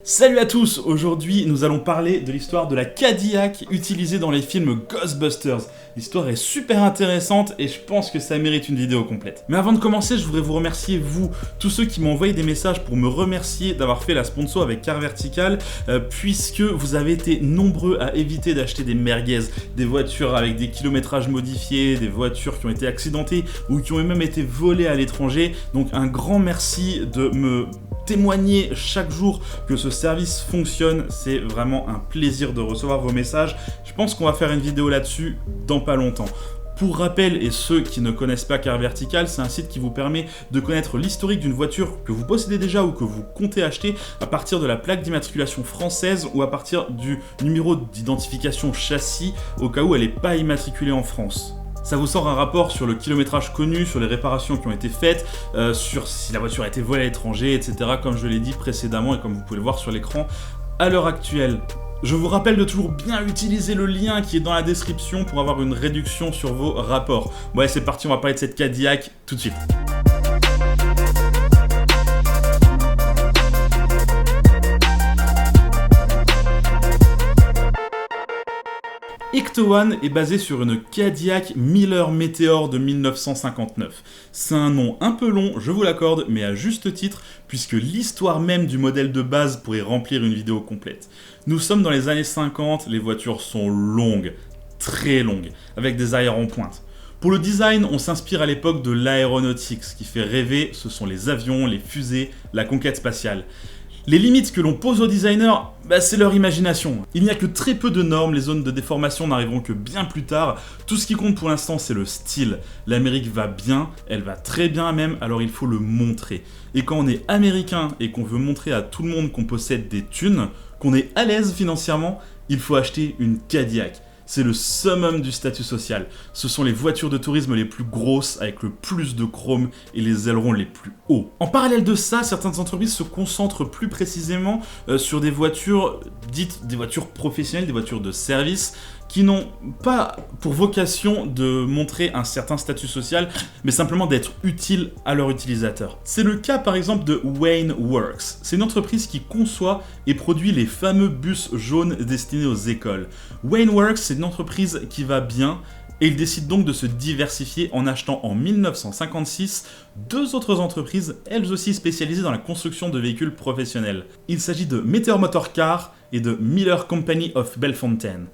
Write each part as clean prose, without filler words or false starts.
Salut à tous, aujourd'hui nous allons parler de l'histoire de la Cadillac utilisée dans les films Ghostbusters. L'histoire est super intéressante et je pense que ça mérite une vidéo complète. Mais avant de commencer, je voudrais vous remercier vous, tous ceux qui m'ont envoyé des messages pour me remercier d'avoir fait la sponsor avec Car Vertical, puisque vous avez été nombreux à éviter d'acheter des merguez, des voitures avec des kilométrages modifiés, des voitures qui ont été accidentées ou qui ont même été volées à l'étranger. Donc un grand merci de me témoigner chaque jour que ce service fonctionne, c'est vraiment un plaisir de recevoir vos messages. Je pense qu'on va faire une vidéo là-dessus dans pas longtemps. Pour rappel, et ceux qui ne connaissent pas Car Vertical, c'est un site qui vous permet de connaître l'historique d'une voiture que vous possédez déjà ou que vous comptez acheter à partir de la plaque d'immatriculation française ou à partir du numéro d'identification châssis au cas où elle n'est pas immatriculée en France. Ça vous sort un rapport sur le kilométrage connu, sur les réparations qui ont été faites, sur si la voiture a été volée à l'étranger, etc. comme je l'ai dit précédemment et comme vous pouvez le voir sur l'écran à l'heure actuelle. Je vous rappelle de toujours bien utiliser le lien qui est dans la description pour avoir une réduction sur vos rapports. Bon allez, c'est parti, on va parler de cette Cadillac tout de suite. Ecto-One est basé sur une Cadillac Miller Meteor de 1959. C'est un nom un peu long, je vous l'accorde, mais à juste titre, puisque l'histoire même du modèle de base pourrait remplir une vidéo complète. Nous sommes dans les années 50, les voitures sont longues, très longues, avec des arrières en pointe. Pour le design, on s'inspire à l'époque de l'aéronautique. Ce qui fait rêver, ce sont les avions, les fusées, la conquête spatiale. Les limites que l'on pose aux designers, c'est leur imagination. Il n'y a que très peu de normes, les zones de déformation n'arriveront que bien plus tard. Tout ce qui compte pour l'instant, c'est le style. L'Amérique va bien, elle va très bien même, alors il faut le montrer. Et quand on est américain et qu'on veut montrer à tout le monde qu'on possède des thunes, qu'on est à l'aise financièrement, il faut acheter une Cadillac. C'est le summum du statut social. Ce sont les voitures de tourisme les plus grosses, avec le plus de chrome et les ailerons les plus hauts. En parallèle de ça, certaines entreprises se concentrent plus précisément sur des voitures dites des voitures professionnelles, des voitures de service, qui n'ont pas pour vocation de montrer un certain statut social, mais simplement d'être utiles à leurs utilisateurs. C'est le cas par exemple de Wayne Works. C'est une entreprise qui conçoit et produit les fameux bus jaunes destinés aux écoles. Wayne Works, c'est une entreprise qui va bien, et il décide donc de se diversifier en achetant en 1956 deux autres entreprises, elles aussi spécialisées dans la construction de véhicules professionnels. Il s'agit de Meteor Motor Car et de Miller Company of Bellefontaine.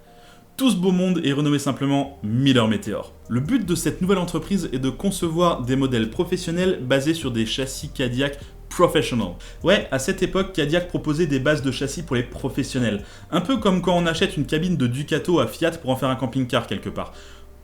Tout ce beau monde est renommé simplement Miller Meteor. Le but de cette nouvelle entreprise est de concevoir des modèles professionnels basés sur des châssis Cadillac Professional. Ouais, à cette époque, Cadillac proposait des bases de châssis pour les professionnels. Un peu comme quand on achète une cabine de Ducato à Fiat pour en faire un camping-car quelque part.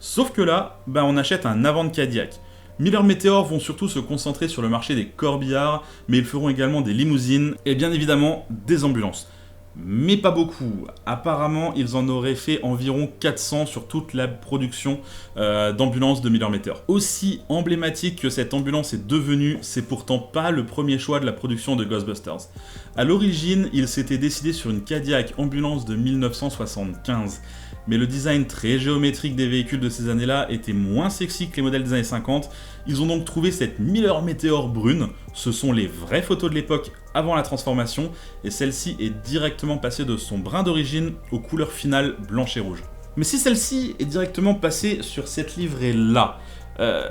Sauf que là, on achète un avant de Cadillac. Miller Meteor vont surtout se concentrer sur le marché des corbillards, mais ils feront également des limousines et bien évidemment des ambulances. Mais pas beaucoup. Apparemment, ils en auraient fait environ 400 sur toute la production d'ambulances de Miller Meteor. Aussi emblématique que cette ambulance est devenue, c'est pourtant pas le premier choix de la production de Ghostbusters. À l'origine, ils s'étaient décidés sur une Cadillac ambulance de 1975. Mais le design très géométrique des véhicules de ces années-là était moins sexy que les modèles des années 50. Ils ont donc trouvé cette Miller Meteor brune. Ce sont les vraies photos de l'époque avant la transformation, et celle-ci est directement passée de son brun d'origine aux couleurs finales blanche et rouge. Mais si celle-ci est directement passée sur cette livrée-là,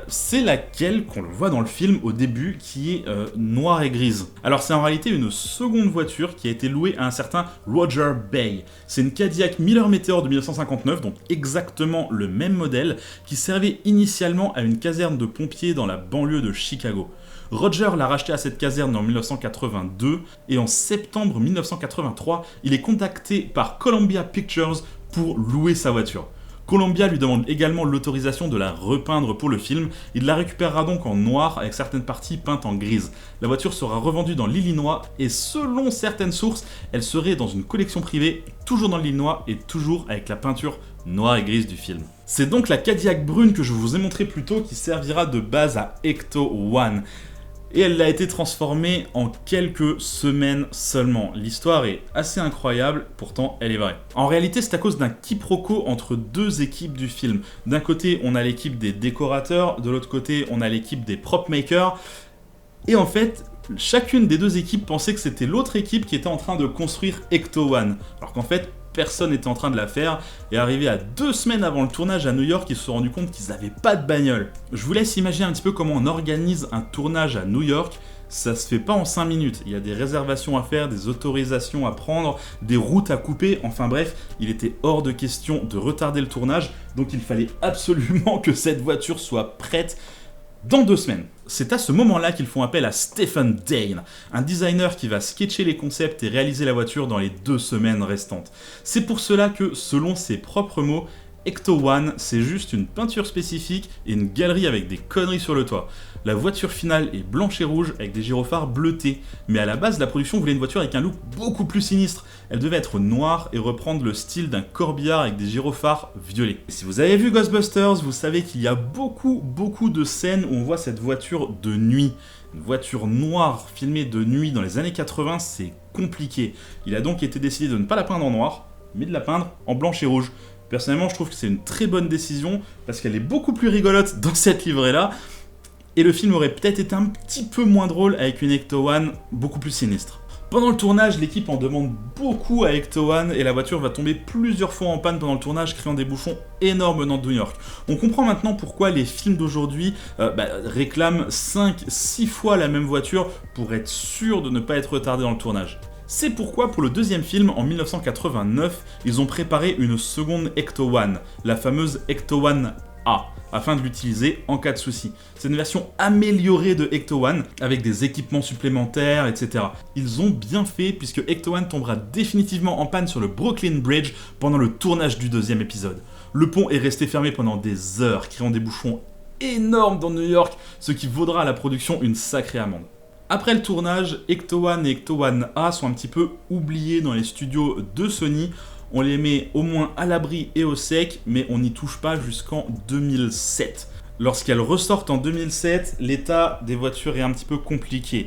c'est laquelle qu'on le voit dans le film au début, qui est noire et grise. Alors c'est en réalité une seconde voiture qui a été louée à un certain Roger Bay. C'est une Cadillac Miller Meteor de 1959, donc exactement le même modèle, qui servait initialement à une caserne de pompiers dans la banlieue de Chicago. Roger l'a racheté à cette caserne en 1982, et en septembre 1983, il est contacté par Columbia Pictures pour louer sa voiture. Columbia lui demande également l'autorisation de la repeindre pour le film. Il la récupérera donc en noir avec certaines parties peintes en grise. La voiture sera revendue dans l'Illinois et selon certaines sources, elle serait dans une collection privée, toujours dans l'Illinois et toujours avec la peinture noire et grise du film. C'est donc la Cadillac brune que je vous ai montré plus tôt qui servira de base à Ecto-One. Et elle a été transformée en quelques semaines seulement. L'histoire est assez incroyable, pourtant elle est vraie. En réalité, c'est à cause d'un quiproquo entre deux équipes du film. D'un côté, on a l'équipe des décorateurs, de l'autre côté, on a l'équipe des prop makers. Et en fait, Chacune des deux équipes pensait que c'était l'autre équipe qui était en train de construire Ecto One, alors qu'en fait, personne n'était en train de la faire, et arrivé à 2 semaines avant le tournage à New York, ils se sont rendus compte qu'ils n'avaient pas de bagnole. Je vous laisse imaginer un petit peu comment on organise un tournage à New York. Ça se fait pas en 5 minutes, il y a des réservations à faire, des autorisations à prendre, des routes à couper, enfin bref, il était hors de question de retarder le tournage, donc il fallait absolument que cette voiture soit prête dans 2 semaines. C'est à ce moment-là qu'ils font appel à Stephen Dane, un designer qui va sketcher les concepts et réaliser la voiture dans les 2 semaines restantes. C'est pour cela que, selon ses propres mots, Ecto One, c'est juste une peinture spécifique et une galerie avec des conneries sur le toit. La voiture finale est blanche et rouge avec des gyrophares bleutés, mais à la base la production voulait une voiture avec un look beaucoup plus sinistre. Elle devait être noire et reprendre le style d'un corbillard avec des gyrophares violets. Et si vous avez vu Ghostbusters, vous savez qu'il y a beaucoup de scènes où on voit cette voiture de nuit. Une voiture noire filmée de nuit dans les années 80, c'est compliqué. Il a donc été décidé de ne pas la peindre en noir, mais de la peindre en blanche et rouge. Personnellement, je trouve que c'est une très bonne décision parce qu'elle est beaucoup plus rigolote dans cette livrée-là. Et le film aurait peut-être été un petit peu moins drôle avec une Ecto One beaucoup plus sinistre. Pendant le tournage, l'équipe en demande beaucoup à Ecto One et la voiture va tomber plusieurs fois en panne pendant le tournage, créant des bouchons énormes dans New York. On comprend maintenant pourquoi les films d'aujourd'hui réclament 5-6 fois la même voiture pour être sûr de ne pas être retardé dans le tournage. C'est pourquoi pour le deuxième film, en 1989, ils ont préparé une seconde Ecto One, la fameuse Ecto One A, afin de l'utiliser en cas de souci. C'est une version améliorée de Ecto One, avec des équipements supplémentaires, etc. Ils ont bien fait, puisque Ecto One tombera définitivement en panne sur le Brooklyn Bridge pendant le tournage du deuxième épisode. Le pont est resté fermé pendant des heures, créant des bouchons énormes dans New York, ce qui vaudra à la production une sacrée amende. Après le tournage, Ecto One et Ecto One A sont un petit peu oubliés dans les studios de Sony. On les met au moins à l'abri et au sec, mais on n'y touche pas jusqu'en 2007. Lorsqu'elles ressortent en 2007, l'état des voitures est un petit peu compliqué.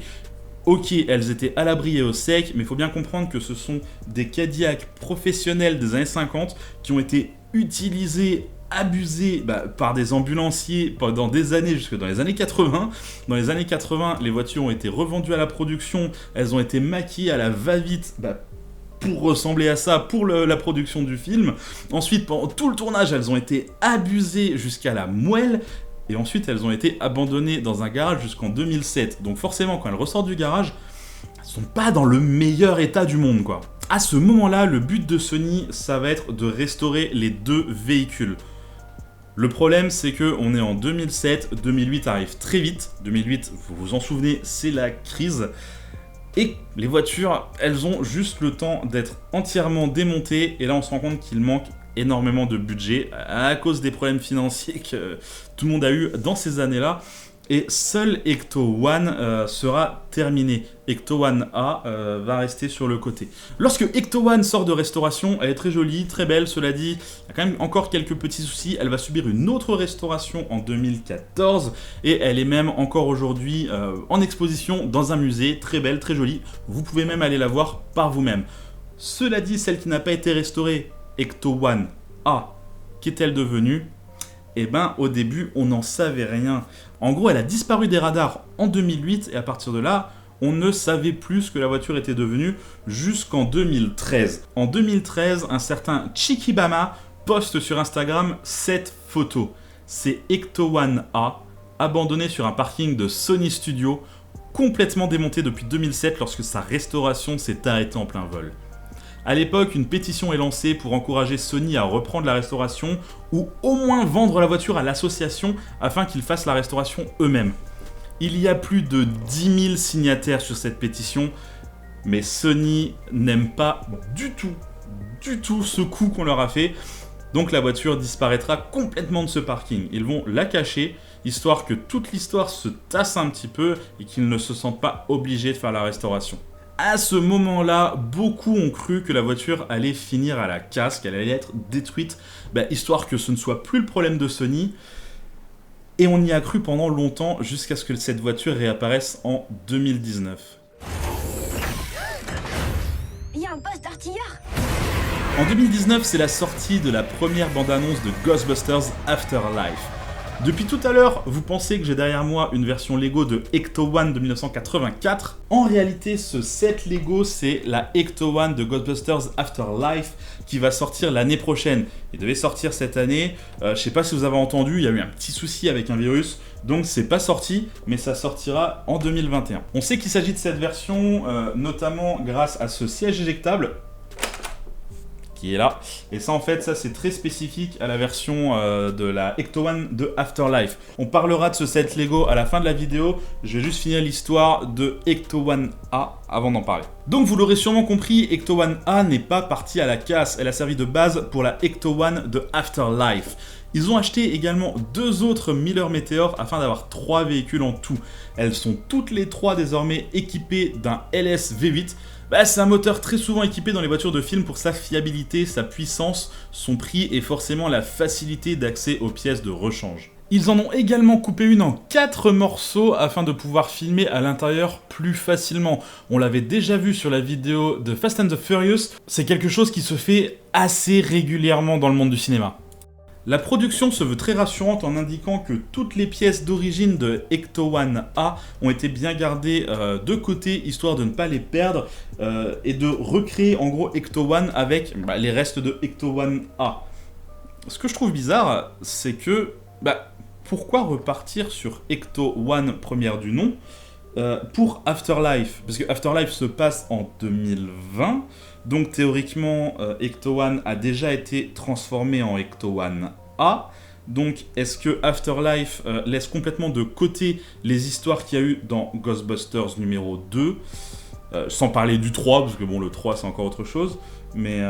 Ok, elles étaient à l'abri et au sec, mais il faut bien comprendre que ce sont des Cadillac professionnels des années 50 qui ont été utilisés, abusés par des ambulanciers pendant des années, jusque dans les années 80. Dans les années 80, les voitures ont été revendues à la production, elles ont été maquillées à la va-vite, pour ressembler à ça, pour la production du film. Ensuite, pendant tout le tournage, elles ont été abusées jusqu'à la moelle. Et ensuite, elles ont été abandonnées dans un garage jusqu'en 2007. Donc forcément, quand elles ressortent du garage, elles sont pas dans le meilleur état du monde, quoi. À ce moment-là, le but de Sony, ça va être de restaurer les 2 véhicules. Le problème, c'est qu'on est en 2007, 2008 arrive très vite. 2008, vous vous en souvenez, c'est la crise. Et les voitures, elles ont juste le temps d'être entièrement démontées. Et là, on se rend compte qu'il manque énormément de budget à cause des problèmes financiers que tout le monde a eu dans ces années-là. Et seul Ecto One sera terminé. Ecto One A va rester sur le côté. Lorsque Ecto One sort de restauration, elle est très jolie, très belle, cela dit, il y a quand même encore quelques petits soucis. Elle va subir une autre restauration en 2014 et elle est même encore aujourd'hui en exposition dans un musée, très belle, très jolie. Vous pouvez même aller la voir par vous-même. Cela dit, celle qui n'a pas été restaurée, Ecto One A, qu'est-elle devenue ? Eh ben, au début, on n'en savait rien. En gros, elle a disparu des radars en 2008 et à partir de là, on ne savait plus ce que la voiture était devenue jusqu'en 2013. En 2013, un certain Chikibama poste sur Instagram cette photo. C'est Ecto One A, abandonné sur un parking de Sony Studio, complètement démonté depuis 2007 lorsque sa restauration s'est arrêtée en plein vol. A l'époque, une pétition est lancée pour encourager Sony à reprendre la restauration ou au moins vendre la voiture à l'association afin qu'ils fassent la restauration eux-mêmes. Il y a plus de 10 000 signataires sur cette pétition, mais Sony n'aime pas du tout ce coup qu'on leur a fait. Donc la voiture disparaîtra complètement de ce parking. Ils vont la cacher, histoire que toute l'histoire se tasse un petit peu et qu'ils ne se sentent pas obligés de faire la restauration. À ce moment-là, beaucoup ont cru que la voiture allait finir à la casse, qu'elle allait être détruite, histoire que ce ne soit plus le problème de Sony. Et on y a cru pendant longtemps, jusqu'à ce que cette voiture réapparaisse en 2019. Il y a un poste d'artilleur. En 2019, c'est la sortie de la première bande-annonce de Ghostbusters Afterlife. Depuis tout à l'heure, vous pensez que j'ai derrière moi une version Lego de Ecto-1 de 1984. En réalité, ce set Lego, c'est la Ecto-1 de Ghostbusters Afterlife qui va sortir l'année prochaine. Il devait sortir cette année. Je sais pas si vous avez entendu, il y a eu un petit souci avec un virus. Donc c'est pas sorti, mais ça sortira en 2021. On sait qu'il s'agit de cette version, notamment grâce à ce siège éjectable qui est là. Et ça en fait, ça c'est très spécifique à la version de la Ecto-1 de Afterlife. On parlera de ce set Lego à la fin de la vidéo. Je vais juste finir l'histoire de Ecto-1A avant d'en parler. Donc vous l'aurez sûrement compris, Ecto-1A n'est pas partie à la casse. Elle a servi de base pour la Ecto-1 de Afterlife. Ils ont acheté également 2 autres Miller Meteor afin d'avoir 3 véhicules en tout. Elles sont toutes les 3 désormais équipées d'un LS V8. C'est un moteur très souvent équipé dans les voitures de film pour sa fiabilité, sa puissance, son prix et forcément la facilité d'accès aux pièces de rechange. Ils en ont également coupé une en 4 morceaux afin de pouvoir filmer à l'intérieur plus facilement. On l'avait déjà vu sur la vidéo de Fast and the Furious, c'est quelque chose qui se fait assez régulièrement dans le monde du cinéma. La production se veut très rassurante en indiquant que toutes les pièces d'origine de Ecto-1A ont été bien gardées de côté, histoire de ne pas les perdre et de recréer en gros Ecto-1 avec les restes de Ecto-1A. Ce que je trouve bizarre, c'est que pourquoi repartir sur Ecto-1 première du nom pour Afterlife? Parce que Afterlife se passe en 2020, donc théoriquement Ecto-1 a déjà été transformé en Ecto-1A. Donc est-ce que Afterlife laisse complètement de côté les histoires qu'il y a eu dans Ghostbusters numéro 2 sans parler du 3, parce que bon, le 3 c'est encore autre chose, mais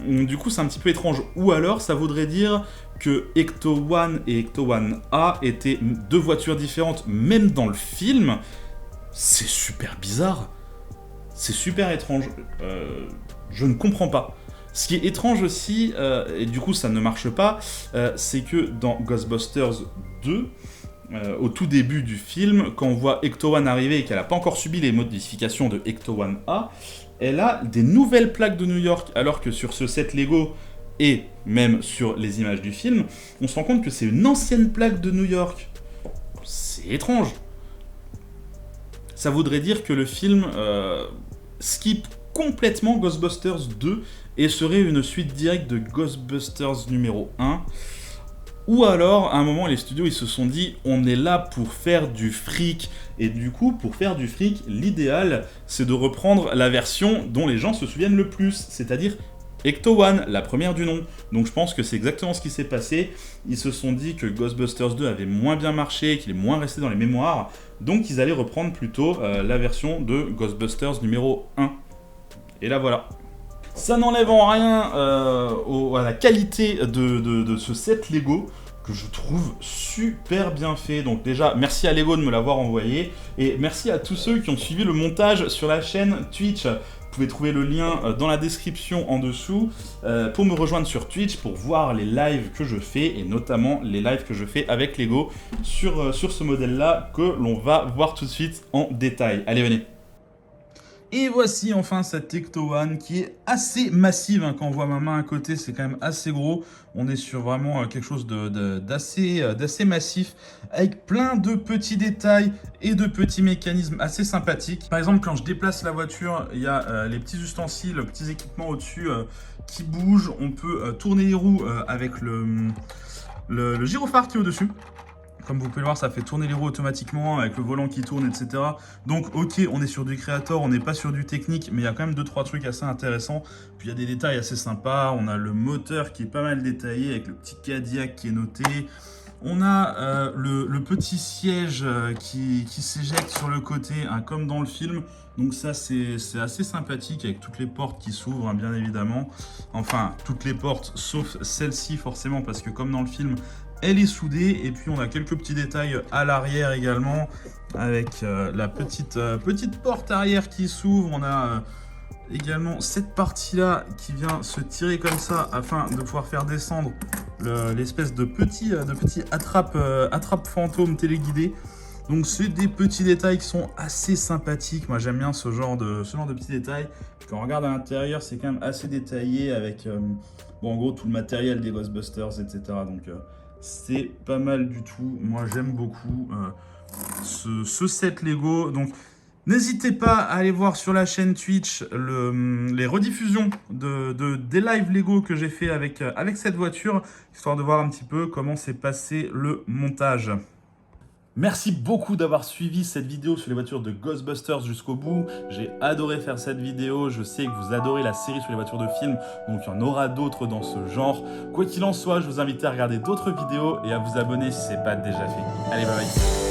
du coup c'est un petit peu étrange. Ou alors ça voudrait dire que Ecto-1 et Ecto-1A étaient 2 voitures différentes, même dans le film. C'est super bizarre. C'est super étrange. Je ne comprends pas. Ce qui est étrange aussi, et du coup ça ne marche pas, c'est que dans Ghostbusters 2, au tout début du film, quand on voit Ecto-1 arriver et qu'elle n'a pas encore subi les modifications de Ecto-1A, elle a des nouvelles plaques de New York, alors que sur ce set Lego, et même sur les images du film, on se rend compte que c'est une ancienne plaque de New York. C'est étrange. Ça voudrait dire que le film skip complètement Ghostbusters 2 et serait une suite directe de Ghostbusters numéro 1. Ou alors, à un moment, les studios ils se sont dit on est là pour faire du fric. Et du coup, pour faire du fric, l'idéal, c'est de reprendre la version dont les gens se souviennent le plus, c'est-à-dire Ecto-1, la première du nom. Donc je pense que c'est exactement ce qui s'est passé. Ils se sont dit que Ghostbusters 2 avait moins bien marché, qu'il est moins resté dans les mémoires. Donc ils allaient reprendre plutôt la version de Ghostbusters numéro 1. Et là voilà. Ça n'enlève en rien à la qualité de ce set Lego, que je trouve super bien fait. Donc déjà, merci à Lego de me l'avoir envoyé. Et merci à tous ceux qui ont suivi le montage sur la chaîne Twitch. Vous pouvez trouver le lien dans la description en dessous pour me rejoindre sur Twitch, pour voir les lives que je fais, et notamment les lives que je fais avec Lego sur ce modèle-là, que l'on va voir tout de suite en détail. Allez, venez. Et voici enfin cette Ecto-1 qui est assez massive, hein. Quand on voit ma main à côté, c'est quand même assez gros. On est sur vraiment quelque chose d'assez massif, avec plein de petits détails et de petits mécanismes assez sympathiques. Par exemple, quand je déplace la voiture, il y a les petits ustensiles, les petits équipements au-dessus qui bougent. On peut tourner les roues avec le gyrophare qui est au-dessus. Comme vous pouvez le voir, ça fait tourner les roues automatiquement avec le volant qui tourne, etc. Donc ok, on est sur du Creator, on n'est pas sur du technique, mais il y a quand même 2-3 trucs assez intéressants. Puis il y a des détails assez sympas. On a le moteur qui est pas mal détaillé avec le petit Cadillac qui est noté. On a le petit siège qui s'éjecte sur le côté, hein, comme dans le film. Donc ça, c'est assez sympathique avec toutes les portes qui s'ouvrent, hein, bien évidemment. Enfin, toutes les portes, sauf celle-ci forcément, parce que comme dans le film, elle est soudée. Et puis on a quelques petits détails à l'arrière également, avec la petite porte arrière qui s'ouvre. On a également cette partie-là qui vient se tirer comme ça afin de pouvoir faire descendre l'espèce de petit attrape fantôme téléguidé. Donc c'est des petits détails qui sont assez sympathiques. Moi j'aime bien ce genre de petits détails. Quand on regarde à l'intérieur, c'est quand même assez détaillé avec bon, en gros tout le matériel des Ghostbusters, etc. Donc C'est pas mal du tout. Moi, j'aime beaucoup ce set Lego. Donc, n'hésitez pas à aller voir sur la chaîne Twitch les rediffusions des lives Lego que j'ai fait avec cette voiture, histoire de voir un petit peu comment s'est passé le montage. Merci beaucoup d'avoir suivi cette vidéo sur les voitures de Ghostbusters jusqu'au bout. J'ai adoré faire cette vidéo. Je sais que vous adorez la série sur les voitures de films, donc il y en aura d'autres dans ce genre. Quoi qu'il en soit, je vous invite à regarder d'autres vidéos et à vous abonner si ce n'est pas déjà fait. Allez, bye bye.